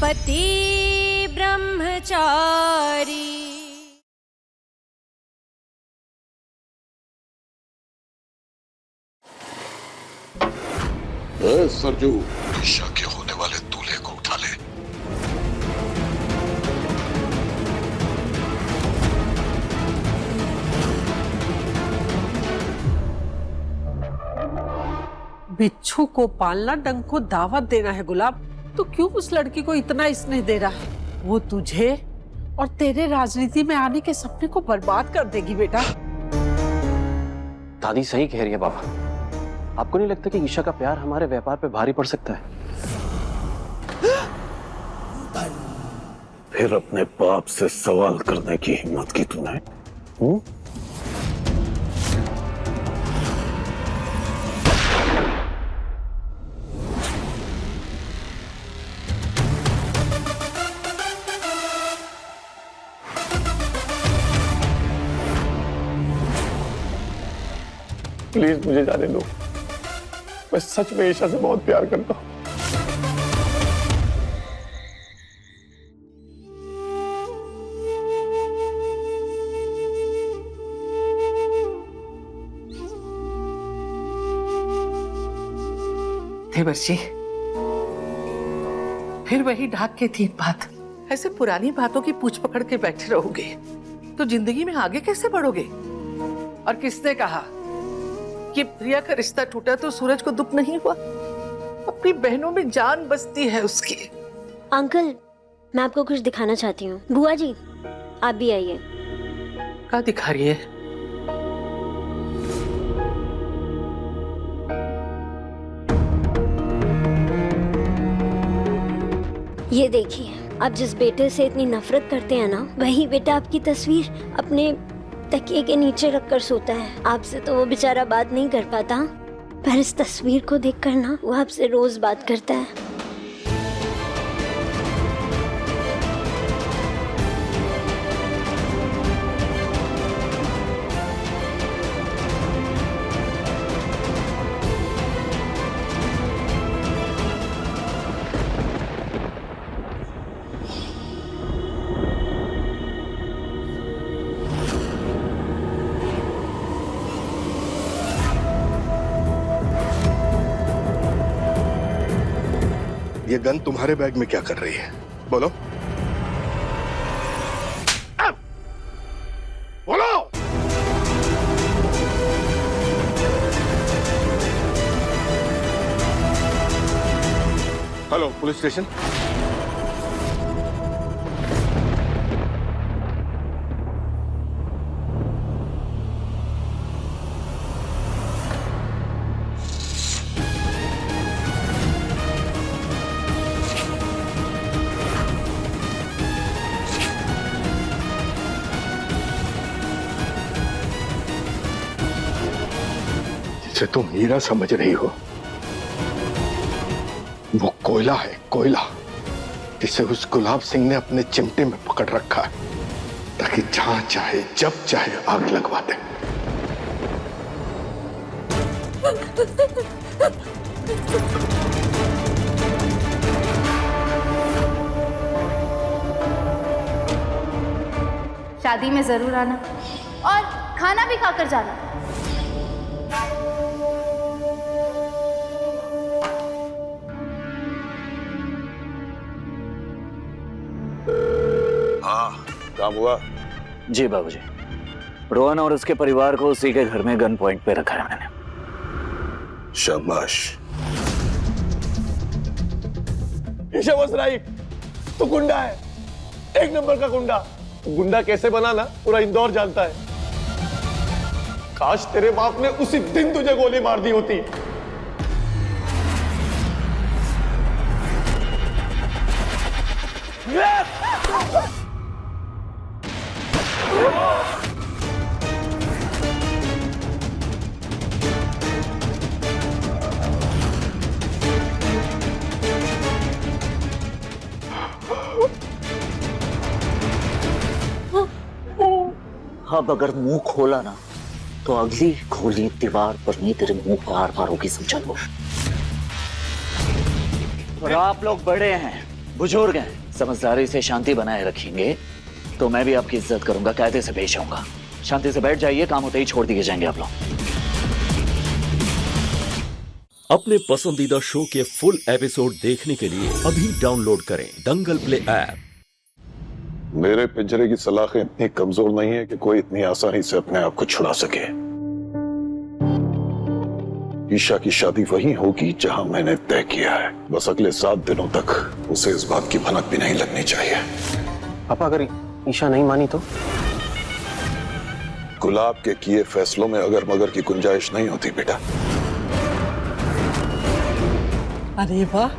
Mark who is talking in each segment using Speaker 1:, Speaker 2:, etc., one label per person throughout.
Speaker 1: पति ब्रह्मचारी।
Speaker 2: सरजू, ईशा के होने वाले दूल्हे को उठा ले।
Speaker 3: बिच्छू को पालना, डंक को दावत देना है गुलाब। तो क्यों उस लड़की को इतना स्नेह दे रहा है? वो तुझे और तेरे राजनीति में आने के सपने को बर्बाद कर देगी बेटा।
Speaker 4: दादी सही कह रही है बाबा। आपको नहीं लगता कि ईशा का प्यार हमारे व्यापार पे भारी पड़ सकता है?
Speaker 2: फिर अपने बाप से सवाल करने की हिम्मत की तूने?
Speaker 5: प्लीज मुझे जाने दो। मैं सच में ईशा से बहुत प्यार करता हूँ।
Speaker 3: देवर जी, फिर वही ढाक के 3 बात। ऐसे पुरानी बातों की पूछ पकड़ के बैठे रहोगे तो जिंदगी में आगे कैसे बढ़ोगे? और किसने कहा कि प्रिया का रिश्ता टूटा तो सूरज को दुख नहीं हुआ? अपनी बहनों में जान बसती है उसकी।
Speaker 6: अंकल, मैं आपको कुछ दिखाना चाहती हूँ। बुआ जी, आप भी आइए।
Speaker 3: क्या दिखा रही है?
Speaker 6: ये देखिए, आप जिस बेटे से इतनी नफरत करते हैं ना, वही बेटा आपकी तस्वीर अपने तकिए के नीचे रखकर सोता है। आपसे तो वो बेचारा बात नहीं कर पाता, पर इस तस्वीर को देखकर ना वो आपसे रोज बात करता है।
Speaker 2: ये गन तुम्हारे बैग में क्या कर रही है? बोलो। बोलो। Hello, police station. जिसे तुम हीरा समझ रही हो, वो कोयला है, कोयला, जिसे उस गुलाब सिंह ने अपने चिमटे में पकड़ रखा है ताकि जहां चाहे जब चाहे आग लगवा दे।
Speaker 7: शादी में जरूर आना और खाना भी खाकर जाना।
Speaker 2: हाँ, काम हुआ?
Speaker 4: जी बाबूजी, रोहन और उसके परिवार को उसी के घर में गन पॉइंट पे रखा है मैंने।
Speaker 2: शाबाश।
Speaker 5: ईशा वाज राइट, तो गुंडा है, 1 नंबर का गुंडा। गुंडा कैसे बना ना पूरा इंदौर जानता है। काश तेरे बाप ने उसी दिन तुझे गोली मार दी होती।
Speaker 4: अब अगर मुंह खोला ना तो अगली गोली दीवार पर नहीं तेरे मुंह पर आर पार होगी, समझा लो। और आप लोग बड़े हैं, बुजुर्ग हैं, समझदारी से शांति बनाए रखेंगे तो मैं भी आपकी इज्जत करूंगा, कायदे से पेश आऊंगा। शांति से बैठ जाइए, काम होते ही छोड़ दिए जाएंगे आप लोग।
Speaker 1: अपने पसंदीदा शो के फुल एपिसोड देखने के लिए अभी डाउनलोड करें दंगल प्ले ऐप।
Speaker 8: मेरे पिंजरे की सलाखें इतनी कमजोर नहीं है कि कोई इतनी आसानी से अपने आप को छुड़ा सके। ईशा की शादी वहीं होगी जहां मैंने तय किया है। बस अगले 7 दिनों तक उसे इस बात की भनक भी नहीं लगनी चाहिए।
Speaker 5: पापा अगर ईशा नहीं मानी तो?
Speaker 8: गुलाब के किए फैसलों में अगर मगर की गुंजाइश नहीं होती बेटा।
Speaker 9: अरे वाह,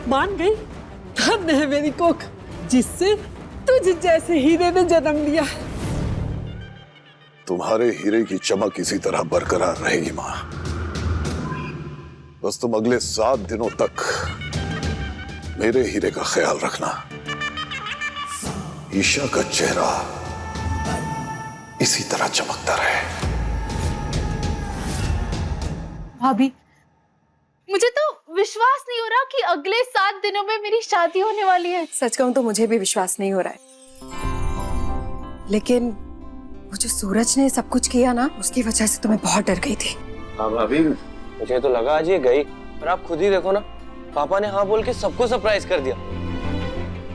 Speaker 9: मान गई। धन्य है मेरी कोख, जिससे तुझ जैसे हीरे ने जन्म लिया।
Speaker 8: तुम्हारे हीरे की चमक इसी तरह बरकरार रहेगी माँ। बस तुम अगले 7 दिनों तक मेरे हीरे का ख्याल रखना। ईशा का चेहरा इसी तरह चमकता रहे।
Speaker 7: भाभी, मुझे तो विश्वास नहीं हो रहा कि अगले 7 दिनों में मेरी शादी होने वाली है।
Speaker 10: सच कहूं तो मुझे भी विश्वास नहीं हो रहा है, लेकिन वो जो सूरज ने सब कुछ किया ना, उसकी वजह से तो मैं बहुत डर गई थी।
Speaker 5: हाँ भाभी, मुझे तो लगा आज ये गई, पर आप खुद ही देखो ना, पापा ने हाँ बोल के सबको सरप्राइज कर दिया।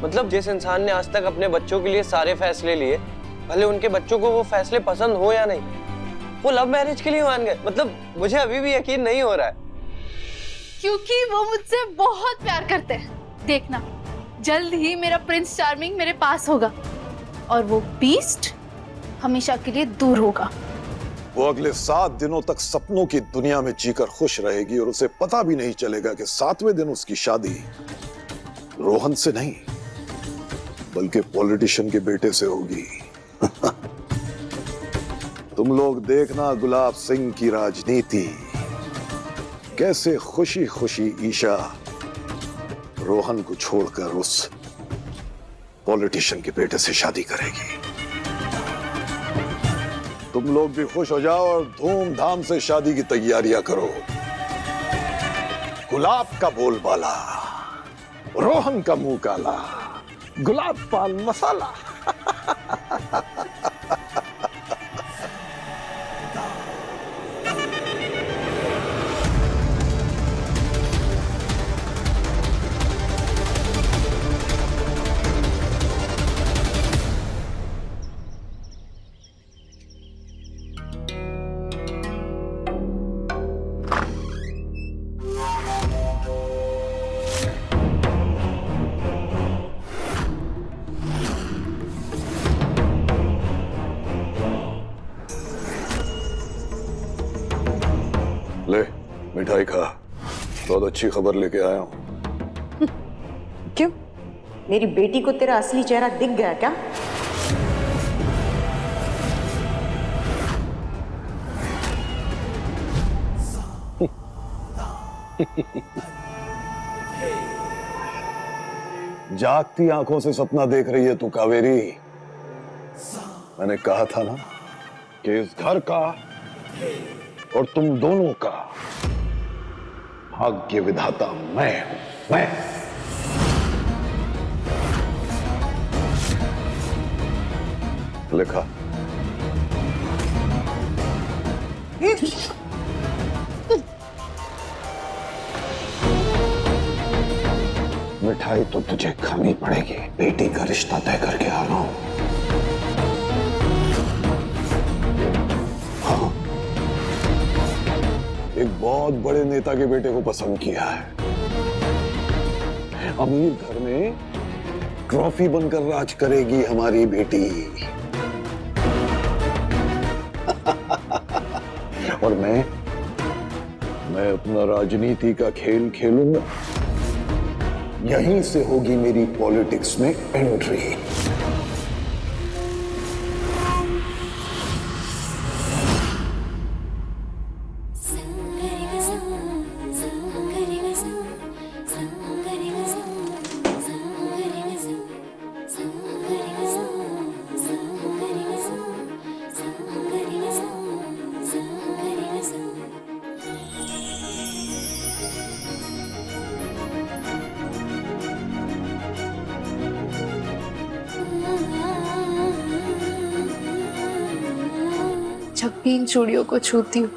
Speaker 5: मतलब जिस इंसान ने आज तक अपने बच्चों के लिए सारे फैसले लिए, भले उनके बच्चों को वो फैसले पसंद हो या नहीं, वो लव मैरिज के लिए मान गए। मतलब मुझे अभी भी यकीन नहीं हो रहा है।
Speaker 7: क्योंकि वो मुझसे बहुत प्यार करते हैं। देखना, जल्द ही मेरा प्रिंस चार्मिंग मेरे पास होगा और वो बीस्ट हमेशा के लिए दूर होगा।
Speaker 8: वो अगले 7 दिनों तक सपनों की दुनिया में जीकर खुश रहेगी और उसे पता भी नहीं चलेगा कि 7वें दिन उसकी शादी रोहन से नहीं बल्कि पॉलिटिशियन के बेटे से होगी। तुम लोग देखना गुलाब सिंह की राजनीति कैसे खुशी खुशी ईशा रोहन को छोड़कर उस पॉलिटिशियन के बेटे से शादी करेगी। तुम लोग भी खुश हो जाओ और धूमधाम से शादी की तैयारियां करो। गुलाब का बोलबाला, रोहन का मुंह काला, गुलाब पान मसाला। ले मिठाई खा, बहुत अच्छी खबर लेके आया हूं।
Speaker 10: क्यों? मेरी बेटी को तेरा असली चेहरा दिख गया क्या?
Speaker 8: जागती आंखों से सपना देख रही है तू कावेरी। मैंने कहा था ना कि इस घर का और तुम दोनों का भाग्य विधाता मैं हूं। मैं लिखा। मिठाई तो तुझे खानी पड़ेगी। बेटी का रिश्ता तय करके आ रहा हूं। हाँ, एक बहुत बड़े नेता के बेटे को पसंद किया है। अमीर घर में ट्रॉफी बनकर राज करेगी हमारी बेटी। और मैं अपना राजनीति का खेल खेलूंगा। यहीं से होगी मेरी पॉलिटिक्स में एंट्री।
Speaker 7: जब भी इन चूड़ियों को छूती हूँ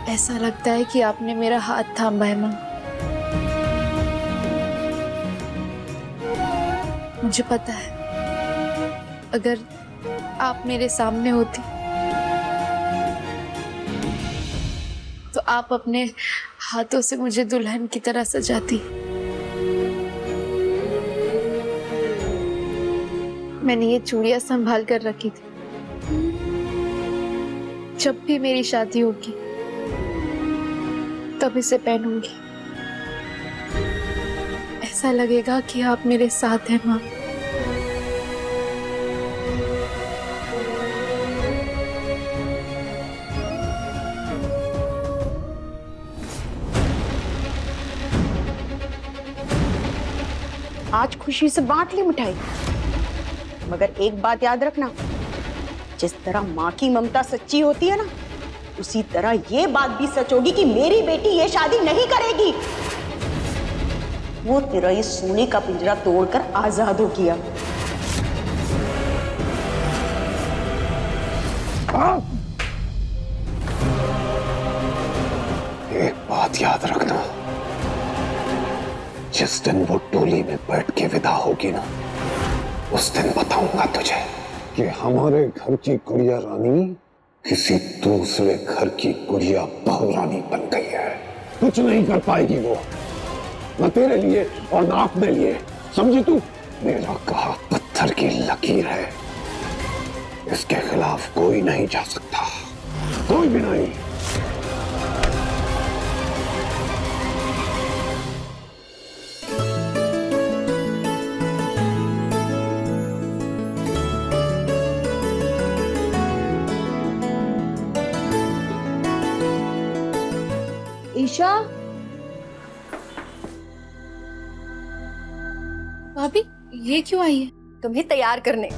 Speaker 7: ऐसा लगता है कि आपने मेरा हाथ थामा है माँ। मुझे पता है अगर आप मेरे सामने होती तो आप अपने हाथों से मुझे दुल्हन की तरह सजाती। मैंने ये चूड़ियां संभाल कर रखी थी, जब भी मेरी शादी होगी तब इसे पहनूंगी। ऐसा लगेगा कि आप मेरे साथ हैं माँ।
Speaker 11: आज खुशी से बांट ली मिठाई, मगर एक बात याद रखना, जिस तरह माँ की ममता सच्ची होती है ना, उसी तरह ये बात भी सच होगी कि मेरी बेटी ये शादी नहीं करेगी। वो तेरा ये सोने का पिंजरा तोड़कर आजाद हो गया।
Speaker 8: एक बात याद रखना, जिस दिन वो टोली में बैठ के विदा होगी ना, उस दिन बताऊंगा तुझे कि हमारे घर की गुड़िया रानी किसी दूसरे घर की गुड़िया बहू रानी बन गई है। कुछ नहीं कर पाएगी वो, न तेरे लिए और न अपने लिए, समझी तू? मेरा कहा पत्थर की लकीर है, इसके खिलाफ कोई नहीं जा सकता, कोई भी नहीं।
Speaker 11: ईशा,
Speaker 7: भाभी ये क्यों आई है?
Speaker 10: तुम्हें तैयार करने।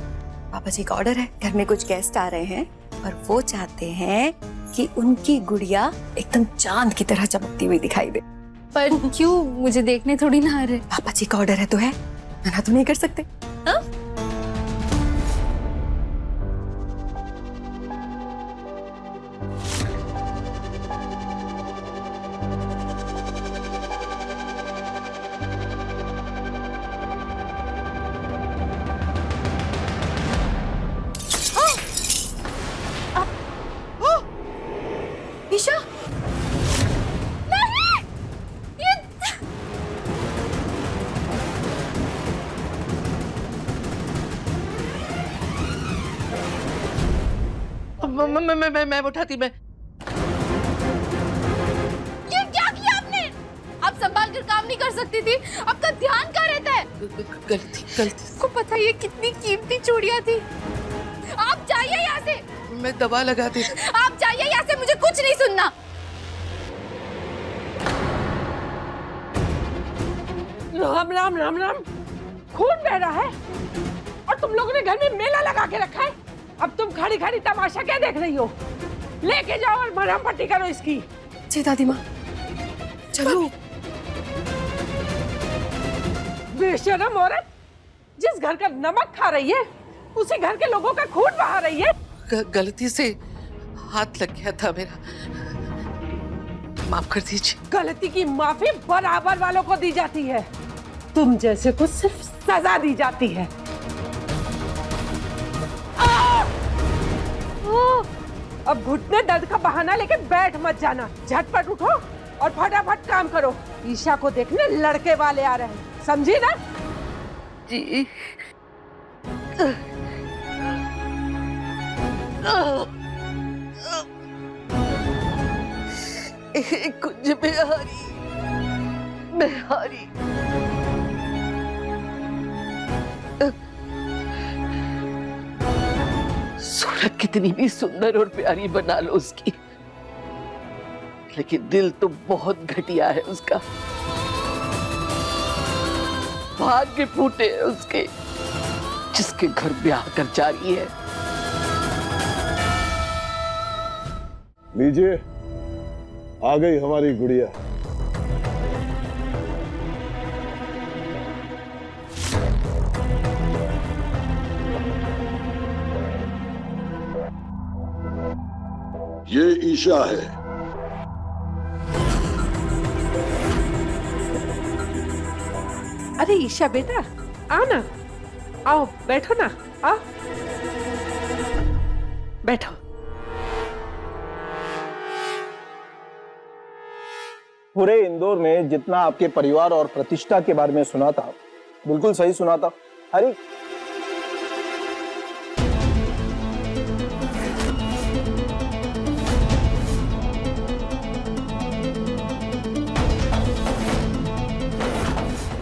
Speaker 10: पापा जी का ऑर्डर है, घर में कुछ गेस्ट आ रहे हैं और वो चाहते हैं कि उनकी गुड़िया एकदम चांद की तरह चमकती हुई दिखाई दे।
Speaker 7: पर क्यों? मुझे देखने थोड़ी ना आ रहे।
Speaker 10: पापा जी का ऑर्डर है तो है, मना तो नहीं कर सकते। हाँ?
Speaker 7: ईशा, नहीं! ये
Speaker 3: मैं उठाती। मैं
Speaker 7: ये क्या किया आपने? आप संभाल कर काम नहीं कर सकती थी? आपका ध्यान कहाँ रहता है?
Speaker 3: गलती।
Speaker 7: आपको पता है ये कितनी कीमती चूड़ियां थी? आप जाइए यहाँ से।
Speaker 3: मैं दवा लगाती।
Speaker 7: आप जाइए यहाँ से, मुझे कुछ नहीं सुनना।
Speaker 9: राम राम राम राम, खून बह रहा है और तुम लोगों ने घर में मेला लगा के रखा है। अब तुम खड़ी खड़ी तमाशा क्या देख रही हो? लेके जाओ और मरहम पट्टी करो इसकी।
Speaker 10: जी दादी माँ, चलो।
Speaker 9: बेशरम औरत, जिस घर का नमक खा रही है उसी घर के लोगों का खून बहा रही है।
Speaker 3: गलती से हाथ लग गया था मेरा, माफ कर दीजिए।
Speaker 9: गलती की माफी बराबर वालों को दी जाती है, तुम जैसे को सिर्फ सजा दी जाती है। अब घुटने दर्द का बहाना लेके बैठ मत जाना, झटपट उठो और फटाफट काम करो। ईशा को देखने लड़के वाले आ रहे हैं, समझी ना?
Speaker 3: जी। कुछ बिहारी सूरत कितनी भी सुंदर और प्यारी बना लो उसकी, लेकिन दिल तो बहुत घटिया है उसका। भाग्य फूटे है उसके, जिसके घर ब्याह कर जा रही है।
Speaker 5: लीजिए, आ गई हमारी गुड़िया।
Speaker 8: ये ईशा है।
Speaker 9: अरे ईशा बेटा, आओ ना, आओ बैठो ना, आओ बैठो।
Speaker 12: पूरे इंदौर में जितना आपके परिवार और प्रतिष्ठा के बारे में सुना था, बिल्कुल सही सुना था। हरी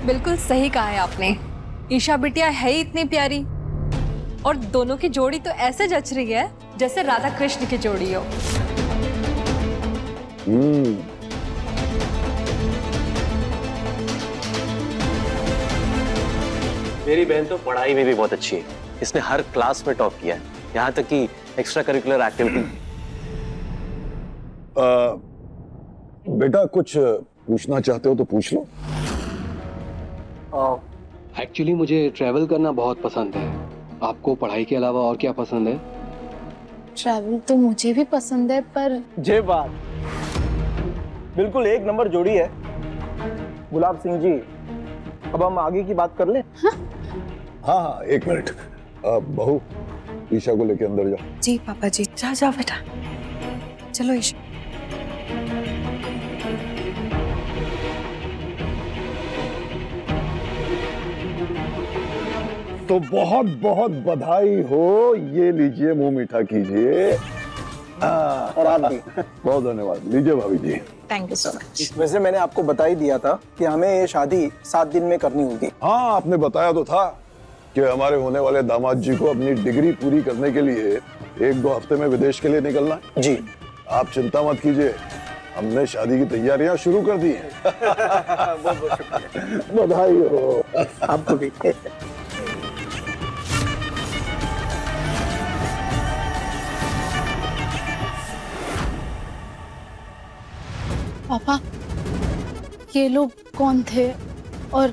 Speaker 10: बिल्कुल सही कहा है आपने। ईशा बिटिया है ही इतनी प्यारी, और दोनों की जोड़ी तो ऐसे जच रही है जैसे राधा कृष्ण की जोड़ी हो।
Speaker 5: मेरी बहन तो पढ़ाई में भी बहुत अच्छी है। इसने हर क्लास में टॉप किया है, यहाँ तक कि एक्स्ट्रा करिकुलर एक्टिविटी।
Speaker 8: बेटा कुछ पूछना चाहते हो तो पूछ लो।
Speaker 13: एक्चुअली मुझे ट्रैवल करना बहुत पसंद है। आपको पढ़ाई के अलावा और क्या पसंद है?
Speaker 7: ट्रैवल तो मुझे भी पसंद है, पर
Speaker 12: जे बात, बिल्कुल एक नंबर जोड़ी है। गुलाब सिंह जी, अब हम आगे की बात कर लें?
Speaker 8: हाँ हाँ, एक मिनट। बहू, ईशा को लेके अंदर जाओ।
Speaker 10: जी पापा जी।
Speaker 3: जा जा बेटा।
Speaker 10: चलो ईशा।
Speaker 8: तो बहुत बहुत बधाई हो। ये लीजिए, मुंह मीठा कीजिए।
Speaker 12: और आप भी।
Speaker 8: बहुत धन्यवाद। लीजिए भाभी जी।
Speaker 10: Thank you so much.
Speaker 12: वैसे मैंने आपको बता ही दिया था कि हमें ये शादी 7 दिन में करनी होगी।
Speaker 8: हाँ, आपने बताया तो था कि हमारे होने वाले दामाद जी को अपनी डिग्री पूरी करने के लिए 1-2 हफ्ते में विदेश के लिए निकलना है।
Speaker 12: जी,
Speaker 8: आप चिंता मत कीजिए, हमने शादी की तैयारियां शुरू कर दी हैं।
Speaker 12: बहुत बहुत शुक्रिया।
Speaker 8: बधाई हो
Speaker 12: आपको भी।
Speaker 7: पापा, ये लोग कौन थे और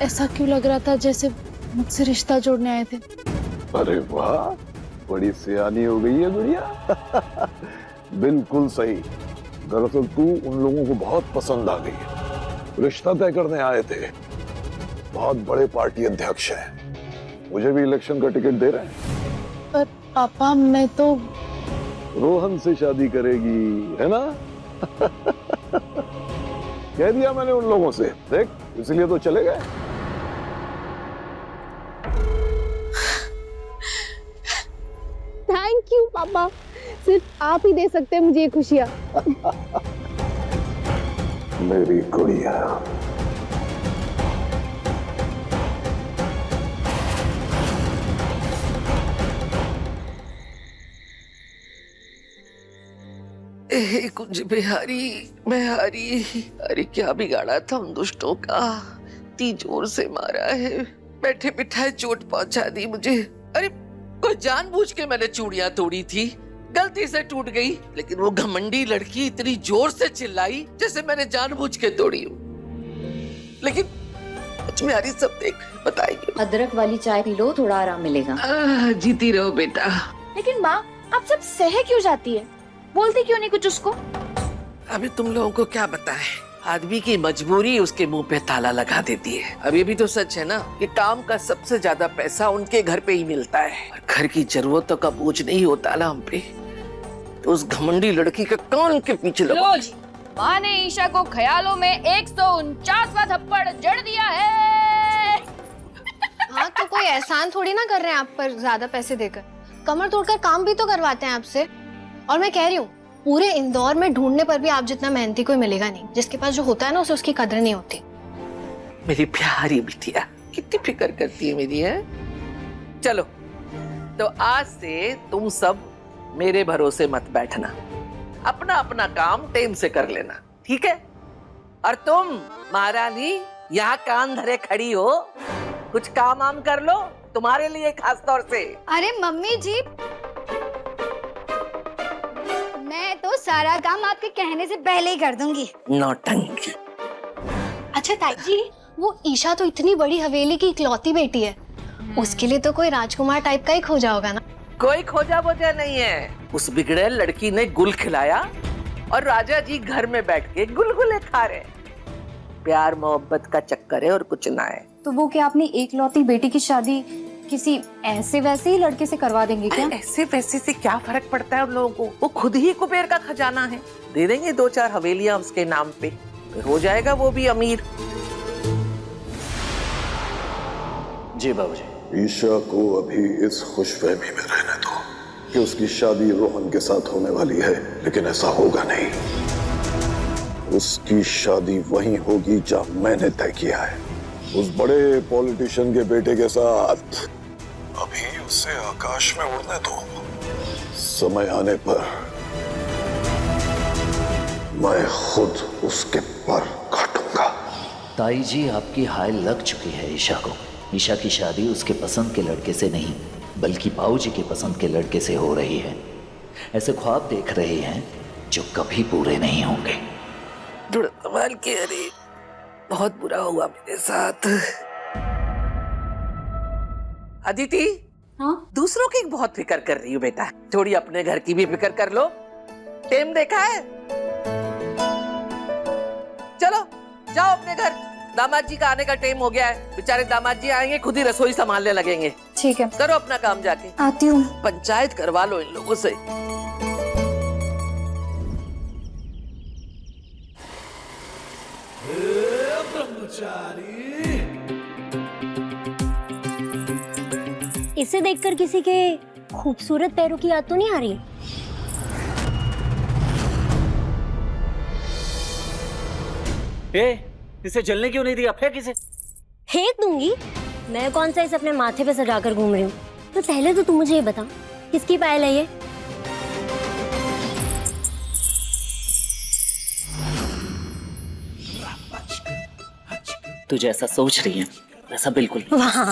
Speaker 7: ऐसा क्यों लग रहा था जैसे मुझसे रिश्ता जोड़ने आए थे?
Speaker 8: अरे वाह, बड़ी सियानी हो गई है गुड़िया। बिल्कुल सही। दरअसल तू उन लोगों को बहुत पसंद आ गई है, रिश्ता तय करने आए थे। बहुत बड़े पार्टी अध्यक्ष हैं, मुझे भी इलेक्शन का टिकट दे रहे हैं।
Speaker 7: पर पापा, मैं तो
Speaker 8: रोहन से शादी करेगी, है ना? कह दिया मैंने उन लोगों से, देख, इसलिए तो चले गए।
Speaker 7: थैंक यू पापा, सिर्फ आप ही दे सकते हैं मुझे ये खुशियाँ।
Speaker 8: मेरी गुड़िया।
Speaker 3: कुंज बिहारी, मैं हारी। अरे क्या बिगाड़ा था उन दुष्टों का, इतनी जोर से मारा है, बैठे बिठाए चोट पहुंचा दी मुझे। अरे कोई जानबूझ के मैंने चूड़ियां तोड़ी थी, गलती से टूट गई, लेकिन वो घमंडी लड़की इतनी जोर से चिल्लाई जैसे मैंने जानबूझ के तोड़ी हो। लेकिन बिहारी सब देख बताएंगे।
Speaker 14: अदरक वाली चाय पी लो, थोड़ा आराम मिलेगा।
Speaker 3: जीती रहो बेटा।
Speaker 7: लेकिन माँ, आप सब सह क्यों जाती है? बोलती क्यों नहीं कुछ उसको?
Speaker 3: अभी तुम लोगों को क्या बताएं, आदमी की मजबूरी उसके मुंह पे ताला लगा देती है। अब ये भी तो सच है ना कि काम का सबसे ज्यादा पैसा उनके घर पे ही मिलता है, और घर की जरूरतों का बोझ नहीं होता ना हम पे, तो उस घमंडी लड़की के कान के पीछे लगा।
Speaker 14: माँ ने ईशा को ख्यालों में 149वां थप्पड़ जड़ दिया है।
Speaker 7: हाँ, तो कोई एहसान थोड़ी ना कर रहे हैं आप पर ज्यादा पैसे देकर, कमर तोड़कर काम भी तो करवाते हैं आपसे। और मैं कह रही हूँ, पूरे इंदौर में ढूंढने पर भी आप जितना मेहनती कोई मिलेगा नहीं। जिसके पास जो होता है ना, उसे उसकी कदर नहीं होती।
Speaker 3: मेरी प्यारी बिटिया, कितनी फिक्र करती है मेरी, है? चलो, तो आज से तुम सब मेरे भरोसे मत बैठना, अपना अपना काम टाइम से कर लेना, ठीक है? और तुम महारानी यहाँ कान धरे खड़ी हो, कुछ काम आम कर लो, तुम्हारे लिए खास तौर से।
Speaker 7: अरे मम्मी जी, मैं तो सारा काम आपके कहने से पहले ही कर दूंगी।
Speaker 3: नौटंकी।
Speaker 7: अच्छा ताई जी, वो ईशा तो इतनी बड़ी हवेली की इकलौती बेटी है, उसके लिए तो कोई राजकुमार टाइप का ही खोजा होगा ना?
Speaker 3: कोई खोजा बोजा नहीं है। उस बिगड़े लड़की ने गुल खिलाया और राजा जी घर में बैठ के गुलगुले खा रहे। प्यार मोहब्बत का चक्कर है और कुछ ना है।
Speaker 10: तो वो क्या अपनी एकलौती बेटी की शादी किसी ऐसे वैसे ही लड़के से करवा देंगे क्या?
Speaker 3: ऐसे वैसे से क्या फर्क पड़ता है उन लोगों को? वो खुद ही कुबेर का खजाना है। दे देंगे 2-4 हवेलियां उसके नाम पे, फिर हो जाएगा वो भी अमीर।
Speaker 4: जी बाबूजी।
Speaker 8: ईशा को अभी इस खुशफहमी में रहने दो कि उसकी शादी रोहन के साथ होने वाली है, लेकिन ऐसा होगा नहीं। उसकी शादी वहीं होगी जहां मैंने तय किया है, उस बड़े पॉलिटिशियन के बेटे के साथ। अभी उसे आकाश में उड़ने दो, समय आने पर मैं खुद उसके पर काटूंगा।
Speaker 4: ताई जी, आपकी हाय लग चुकी है ईशा को। ईशा की शादी उसके पसंद के लड़के से नहीं, बल्कि बाबूजी के पसंद के लड़के से हो रही है। ऐसे ख्वाब देख रहे हैं जो कभी पूरे नहीं होंगे।
Speaker 3: कमाल के, अरे बहुत बुरा हुआ मेरे साथ। अदिति,
Speaker 10: हाँ?
Speaker 3: दूसरों की बहुत फिक्र कर रही हूँ बेटा, थोड़ी अपने घर की भी फिक्र कर लो। टाइम देखा है? चलो जाओ अपने घर, दामाद जी का आने का टाइम हो गया है। बेचारे दामाद जी आएंगे, खुद ही रसोई संभालने लगेंगे।
Speaker 10: ठीक है,
Speaker 3: करो अपना काम जाके।
Speaker 10: आती हूँ।
Speaker 3: पंचायत करवा लो इन लोगों से।
Speaker 6: इसे देखकर किसी के खूबसूरत पैरों की याद तो नहीं आ रही?
Speaker 4: इसे जलने क्यों नहीं दिया? फेंक इसे।
Speaker 6: फेंक दूंगी? मैं कौन सा इसे अपने माथे पे सजाकर घूम रही हूँ? तो पहले तो तुम मुझे ये बता, किसकी पायल है ये?
Speaker 4: तू जैसा सोच रही है वैसा बिल्कुल नहीं।
Speaker 6: वाह,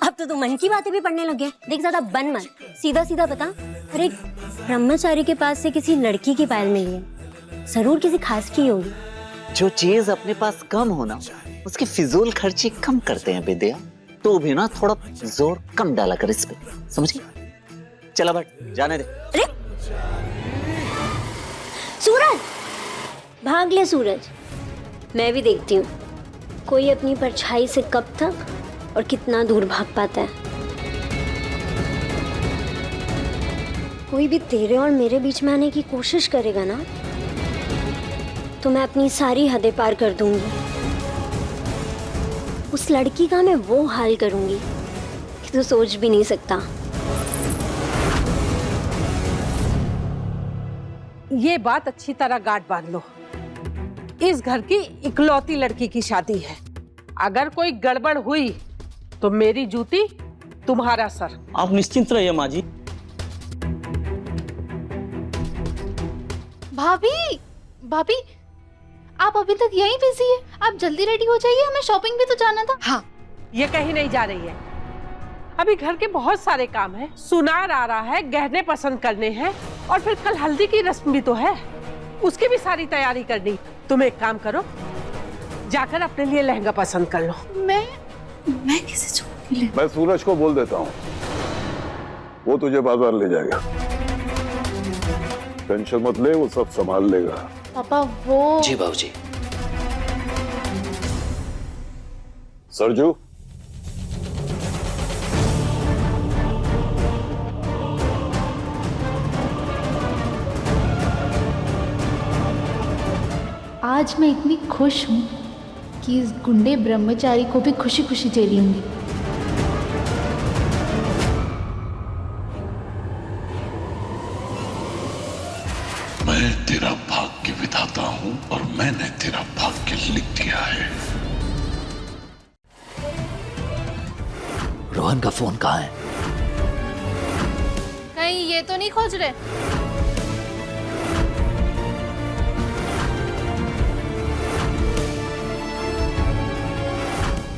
Speaker 6: अब तो तुम मन की बातें भी पढ़ने लग गए। देख ज्यादा बन मत, सीधा सीधा बता। अरे ब्रह्मचारी के पास से किसी लड़की की पायल मिली है, जरूर किसी खास की होगी।
Speaker 4: जो चीज अपने पास कम होना, उसकी फिजूल खर्ची कम करते हैं विद्या। तो भी ना थोड़ा जोर कम डाला कर इस पे, समझी? चला बट जाने दे।
Speaker 6: अरे सूरज, भाग ले सूरज। मैं भी देखती हूँ कोई अपनी परछाई से कब तक और कितना दूर भाग पाता है। कोई भी तेरे और मेरे बीच में आने की कोशिश करेगा ना, तो मैं अपनी सारी हदें पार कर दूंगी। उस लड़की का मैं वो हाल करूंगी कि तू सोच भी नहीं सकता।
Speaker 9: ये बात अच्छी तरह गांठ बांध लो। इस घर की इकलौती लड़की की शादी है। अगर कोई गड़बड़ हुई तो मेरी जूती तुम्हारा सर।
Speaker 12: आप निश्चिंत रहिए माँ जी।
Speaker 7: भाभी, भाभी, आप अभी तक यहीं बिजी है? आप जल्दी रेडी हो जाइए, हमें शॉपिंग भी तो जाना था।
Speaker 9: हाँ, ये कहीं नहीं जा रही है। अभी घर के बहुत सारे काम हैं। सुनार आ रहा है, गहने पसंद करने हैं, और फिर कल हल्दी की रस्म भी तो है, उसकी भी सारी तैयारी करनी। तुम एक काम करो, जाकर अपने लिए लहंगा पसंद कर लो।
Speaker 7: मैं किसे छोड़ के ले?
Speaker 8: मैं सूरज को बोल देता हूँ, वो तुझे बाजार ले जाएगा। टेंशन मत ले, वो सब संभाल लेगा।
Speaker 7: पापा वो।
Speaker 4: जी बाबूजी।
Speaker 8: सरजू,
Speaker 15: आज मैं इतनी खुश हूँ कि इस गुंडे ब्रह्मचारी को भी खुशी खुशी जेल लूंगी।
Speaker 8: मैं तेरा भाग्य विधाता हूँ और मैंने तेरा भाग्य लिख दिया है।
Speaker 4: रोहन का फोन कहाँ है?
Speaker 7: कहीं ये तो नहीं खोज रहे?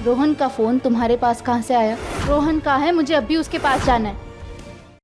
Speaker 15: रोहन का फोन तुम्हारे पास कहाँ से आया? रोहन कहाँ है? मुझे अभी उसके पास जाना है।